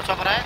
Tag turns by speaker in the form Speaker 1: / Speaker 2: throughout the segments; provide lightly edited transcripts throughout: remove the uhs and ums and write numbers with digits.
Speaker 1: ଗଛ ପରାଏ।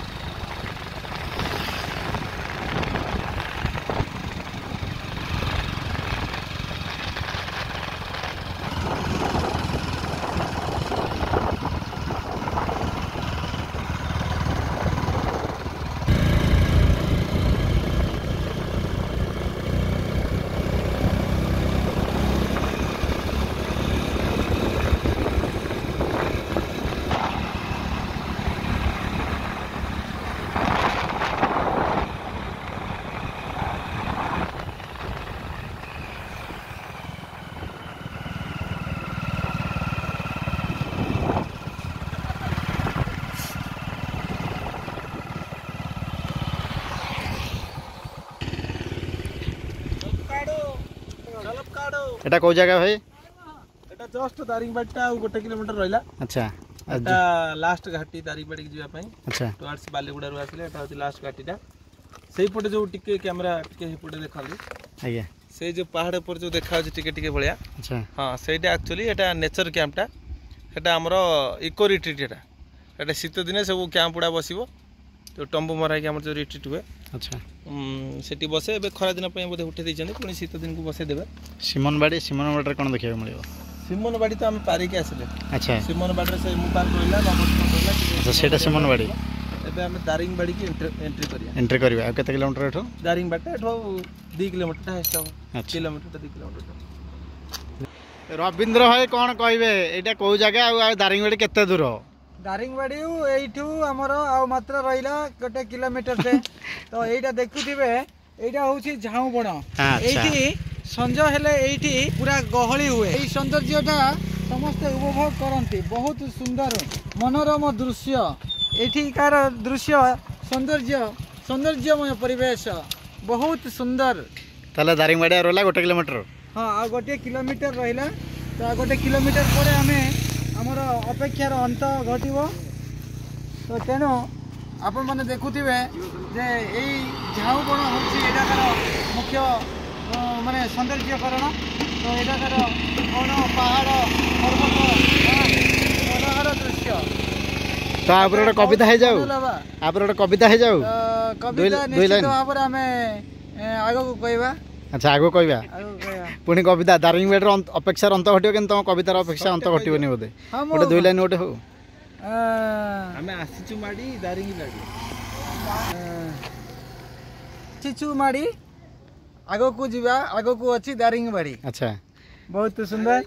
Speaker 1: এটা কোন জায়গা ভাই?
Speaker 2: এটা জস্ট দারিংবাড়িটা আর 1 কিলোমিটার রইলা।
Speaker 1: আচ্ছা,
Speaker 2: এটা লাস্ট ঘাটি দারিংবাড়ি কি ଯିବା ପାଇଁ।
Speaker 1: আচ্ছা,
Speaker 2: টুয়ার্ডস বালিগুড়াରୁ ଆସିଲେ এটা হচ্ছে লাস্ট ঘাটিটা। সেই পଟେ जो টিকে ক্যামেরা টিকে সেই পଟେ দেখালি।
Speaker 1: আজ্ঞা
Speaker 2: সেই যে পাহাড় উপর जो দেখা হচ্ছে টিকে টিকে ভଳିয়া।
Speaker 1: আচ্ছা,
Speaker 2: হ্যাঁ সেইটা एक्चुअली এটা নেচর ক্যাম্পটা। এটা ଆମର ইকো রিট্রিট এটা। এটা শীত দিনে সব ক্যাম্প উড়া বসিব। তো টম্বু মরা কি ଆମର जो রিট্রিট हुए।
Speaker 1: আচ্ছা,
Speaker 2: সেটি বসে ଏବେ খরা দিন ପାଇଁ ବୋଧେ ଉଠେଇ ଦେଇଛନ୍ତି ପୁଣି শীত ଦିନକୁ ବସେଇ ଦେବେ।
Speaker 1: ସିମନବାଡ଼ିରେ କ'ଣ ଦେଖିବାକୁ ମିଳିବ?
Speaker 2: ସିମନବାଡ଼ି ତ ଆମେ ପାରିକି ଆସିଲେ।
Speaker 1: ଆଚ୍ଛା,
Speaker 2: ସିମନବାଡ଼ିରେ ସେ ମୁଁ ପାର୍କ ରହିଲା ନବରତ୍ନ ରହିଲା।
Speaker 1: ଆଚ୍ଛା, ସେଇଟା ସିମନବାଡ଼ି।
Speaker 2: ଏବେ ଆମେ ଦାରିଙ୍ଗବାଡ଼ି କି
Speaker 1: ଏଣ୍ଟ୍ରି କରିବା। ଆଉ କେତେ କିଲୋମିଟର ଏଠୁ?
Speaker 2: ଦାରିଙ୍ଗବାଡ଼ିଟା ଏଠୁ 2 କିଲୋମିଟର ହାଇଷ୍ଟ ହେବ।
Speaker 1: ଆଚ୍ଛା,
Speaker 2: କିଲୋମିଟରଟା 2 କିଲୋମିଟର।
Speaker 1: ରବୀନ୍ଦ୍ର ଭାଇ କ'ଣ କହିବେ? ଏଇଟା କୋଉ ଜାଗା ଆଉ ଦାରିଙ୍ଗବାଡ଼ି କେତେ ଦୂର?
Speaker 3: दारिंगबाड़ी एइठू हमर आ मात्र रहिला 1 किलोमीटर से। तो एइटा देखुथिबे एइटा होछि झाऊ बण। एइठी संज हेले एइठी पूरा गहली हुए। एइ सौंदर्यटा समस्त उपभोग करंती। बहुत सुंदर मनोरम दृश्य एठिकार दृश्य सौंदर्यमय परिवेश बहुत सुंदर।
Speaker 1: ताले दारिंगबाड़ी रहला 1 किलोमीटर।
Speaker 3: हाँ, आ 1 किलोमीटर रहिला। तो 1 किलोमीटर पर आमे आमर अपेक्षार अंत घटव। तो तेणु आपण मैंने देखुवे जे यही झाऊ बण होकार मुख्य माने सौंदर्यकरण। तो एटाकार बण पहाड़ पर्वत मनोहर दृश्य।
Speaker 1: तो आप गोटे कविता है जाऊ। आप गोटे कविता है जाऊ।
Speaker 3: कविता निश्चित भाव में आम आग को कहवा।
Speaker 1: अच्छा, आगो कहवा पुणी कविता दारिंगबाड़ी अपेक्षा अंत घटो कि तुम कवितार अपेक्षा अंत घटोनी बोधे। गोटे 2 लाइन गोटे हो।
Speaker 2: आमे आसीचु माडी दारिंगबाड़ी
Speaker 3: आसीचु माडी आगो को जीवा आगो को अछि दारिंगबाड़ी।
Speaker 1: अच्छा,
Speaker 3: बहुत सुंदर।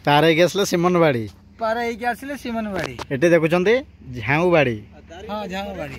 Speaker 1: पारे गेसले सिमनबाड़ी।
Speaker 3: पारे के आसले सिमनबाड़ी।
Speaker 1: एटे देखुचंती झाऊबाड़ी।
Speaker 3: हां, झाऊबाड़ी।